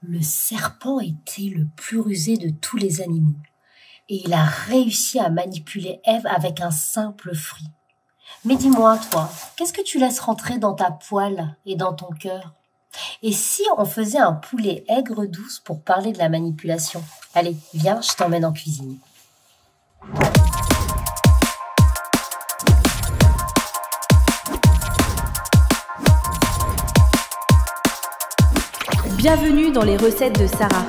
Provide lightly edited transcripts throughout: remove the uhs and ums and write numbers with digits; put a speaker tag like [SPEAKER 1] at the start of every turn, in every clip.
[SPEAKER 1] Le serpent était le plus rusé de tous les animaux et il a réussi à manipuler Ève avec un simple fruit. Mais dis-moi, toi, qu'est-ce que tu laisses rentrer dans ta poêle et dans ton cœur? Et si on faisait un poulet aigre-douce pour parler de la manipulation? Allez, viens, je t'emmène en cuisine.
[SPEAKER 2] Bienvenue dans les recettes de Sarah.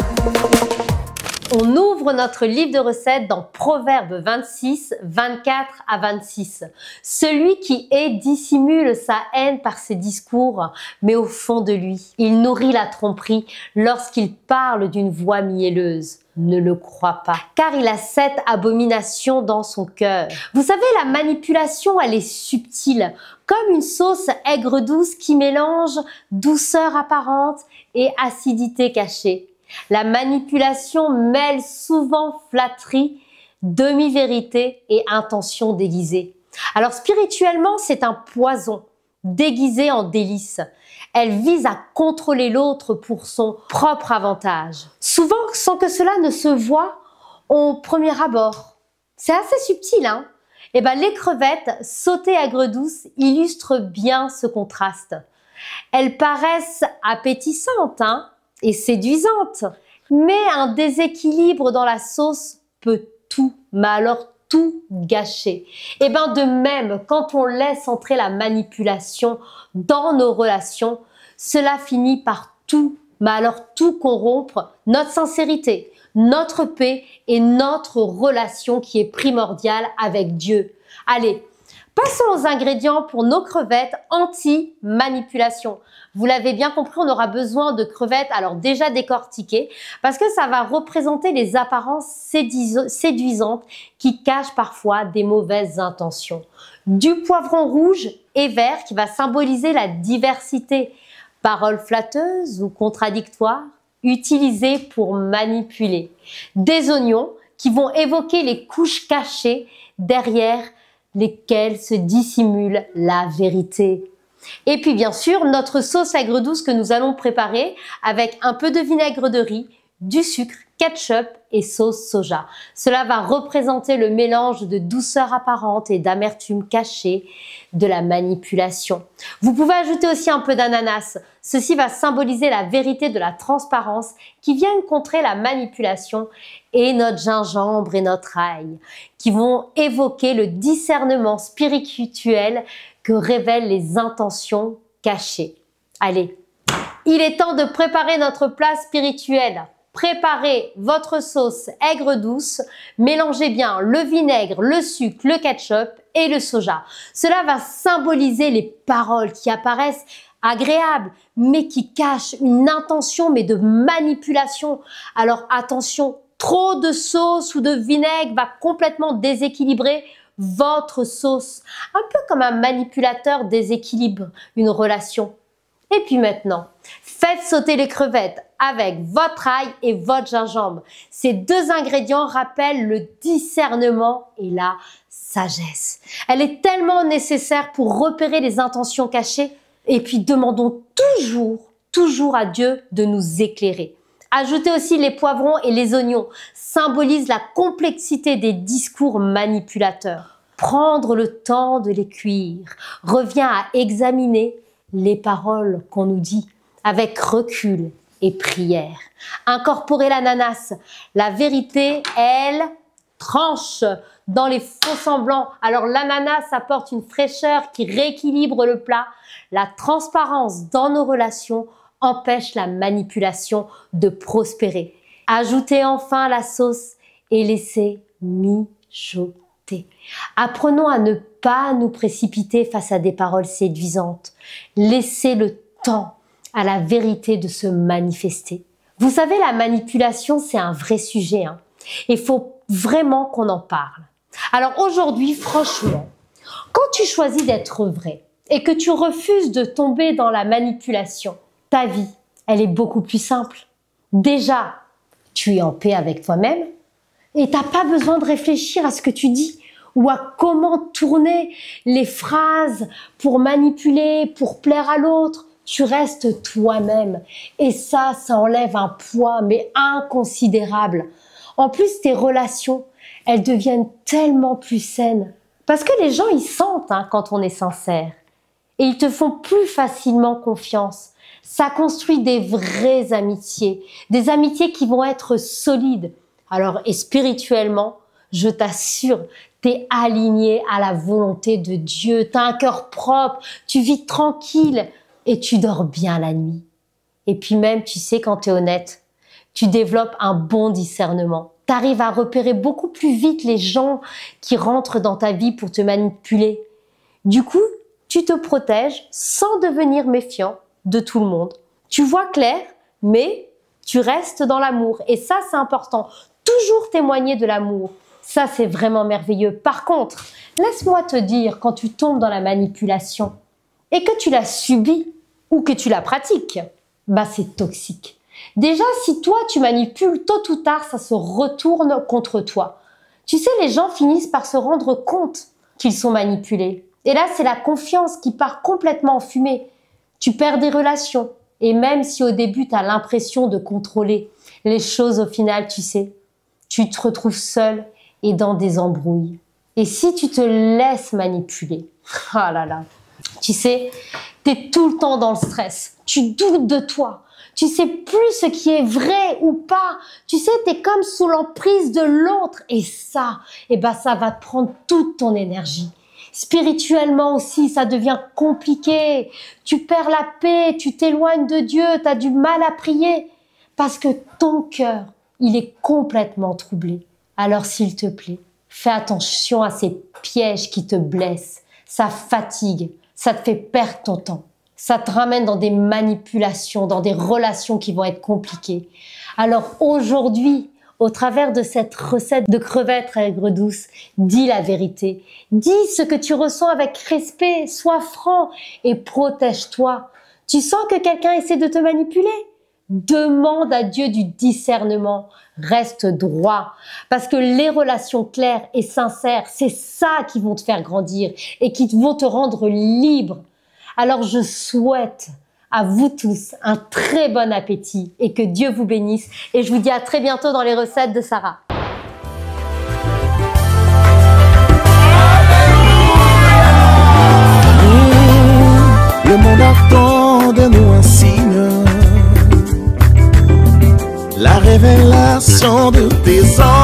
[SPEAKER 1] On ouvre notre livre de recettes dans Proverbes 26, 24 à 26. Celui qui hait dissimule sa haine par ses discours, mais au fond de lui, il nourrit la tromperie lorsqu'il parle d'une voix mielleuse. Ne le crois pas, car il a cette abomination dans son cœur. Vous savez, la manipulation, elle est subtile, comme une sauce aigre-douce qui mélange douceur apparente et acidité cachée. La manipulation mêle souvent flatterie, demi-vérité et intention déguisée. Alors spirituellement, c'est un poison déguisé en délice. Elle vise à contrôler l'autre pour son propre avantage. Souvent, sans que cela ne se voie au premier abord. C'est assez subtil, hein? Eh ben, les crevettes sautées aigre-douce illustrent bien ce contraste. Elles paraissent appétissantes, hein, et séduisantes, mais un déséquilibre dans la sauce peut tout, mais alors tout gâcher. Et bien de même, quand on laisse entrer la manipulation dans nos relations, cela finit par tout, mais alors tout corrompre notre sincérité, notre paix et notre relation qui est primordiale avec Dieu. Allez, passons aux ingrédients pour nos crevettes anti-manipulation. Vous l'avez bien compris, on aura besoin de crevettes alors déjà décortiquées parce que ça va représenter les apparences séduisantes qui cachent parfois des mauvaises intentions. Du poivron rouge et vert qui va symboliser la diversité. Paroles flatteuses ou contradictoires utilisées pour manipuler. Des oignons qui vont évoquer les couches cachées derrière lesquelles se dissimule la vérité. Et puis bien sûr, notre sauce aigre-douce que nous allons préparer avec un peu de vinaigre de riz, du sucre, ketchup et sauce soja. Cela va représenter le mélange de douceur apparente et d'amertume cachée de la manipulation. Vous pouvez ajouter aussi un peu d'ananas. Ceci va symboliser la vérité de la transparence qui vient contrer la manipulation, et notre gingembre et notre ail qui vont évoquer le discernement spirituel que révèlent les intentions cachées. Allez, il est temps de préparer notre plat spirituel. Préparez votre sauce aigre-douce, mélangez bien le vinaigre, le sucre, le ketchup et le soja. Cela va symboliser les paroles qui apparaissent agréables, mais qui cachent une intention de manipulation. Alors attention, trop de sauce ou de vinaigre va complètement déséquilibrer votre sauce. Un peu comme un manipulateur déséquilibre une relation. Et puis maintenant, faites sauter les crevettes avec votre ail et votre gingembre. Ces deux ingrédients rappellent le discernement et la sagesse. Elle est tellement nécessaire pour repérer les intentions cachées. Et puis demandons toujours à Dieu de nous éclairer. Ajoutez aussi les poivrons et les oignons, symbolisent la complexité des discours manipulateurs. Prendre le temps de les cuire revient à examiner les paroles qu'on nous dit avec recul et prière. Incorporer l'ananas, la vérité, elle, tranche dans les faux semblants. Alors l'ananas apporte une fraîcheur qui rééquilibre le plat. La transparence dans nos relations empêche la manipulation de prospérer. Ajoutez enfin la sauce et laissez mijoter. Apprenons à ne pas nous précipiter face à des paroles séduisantes. Laissez le temps à la vérité de se manifester. Vous savez, la manipulation, c'est un vrai sujet, hein. Il faut vraiment qu'on en parle. Alors aujourd'hui, franchement, quand tu choisis d'être vrai et que tu refuses de tomber dans la manipulation, ta vie, elle est beaucoup plus simple. Déjà, tu es en paix avec toi-même et tu n'as pas besoin de réfléchir à ce que tu dis ou à comment tourner les phrases pour manipuler, pour plaire à l'autre. tu restes toi-même. Et ça enlève un poids, mais inconsidérable. En plus, tes relations, elles deviennent tellement plus saines. Parce que les gens, ils sentent quand on est sincère. Et ils te font plus facilement confiance. Ça construit des vraies amitiés. Des amitiés qui vont être solides. Alors, et spirituellement, je t'assure, t'es aligné à la volonté de Dieu. T'as un cœur propre, tu vis tranquille et tu dors bien la nuit. Et puis même, tu sais, quand t'es honnête, tu développes un bon discernement. T'arrives à repérer beaucoup plus vite les gens qui rentrent dans ta vie pour te manipuler. Du coup, tu te protèges sans devenir méfiant de tout le monde. Tu vois clair, mais tu restes dans l'amour. Et ça, c'est important. Toujours témoigner de l'amour. Ça, c'est vraiment merveilleux. Par contre, laisse-moi te dire, quand tu tombes dans la manipulation et que tu la subis ou que tu la pratiques, bah c'est toxique. Déjà, si toi, tu manipules, tôt ou tard, ça se retourne contre toi. Tu sais, les gens finissent par se rendre compte qu'ils sont manipulés. Et là, c'est la confiance qui part complètement en fumée. Tu perds des relations. Et même si au début, tu as l'impression de contrôler les choses, au final, tu sais, tu te retrouves seul et dans des embrouilles. Et si tu te laisses manipuler, oh là là, tu sais, tu es tout le temps dans le stress. Tu doutes de toi. Tu sais plus ce qui est vrai ou pas. Tu sais, tu es comme sous l'emprise de l'autre. Et ça, ça va te prendre toute ton énergie. Spirituellement aussi, ça devient compliqué. Tu perds la paix, tu t'éloignes de Dieu, tu as du mal à prier. Parce que ton cœur, il est complètement troublé. Alors s'il te plaît, fais attention à ces pièges qui te blessent. Ça fatigue, ça te fait perdre ton temps. Ça te ramène dans des manipulations, dans des relations qui vont être compliquées. Alors aujourd'hui, au travers de cette recette de crevettes aigres douces, dis la vérité. Dis ce que tu ressens avec respect, sois franc et protège-toi. Tu sens que quelqu'un essaie de te manipuler? Demande à Dieu du discernement. Reste droit. Parce que les relations claires et sincères, c'est ça qui vont te faire grandir et qui vont te rendre libre. Alors je souhaite à vous tous un très bon appétit et que Dieu vous bénisse. Et je vous dis à très bientôt dans les recettes de Sarah.
[SPEAKER 3] Le monde attend de nous un signe, la révélation de tes anges.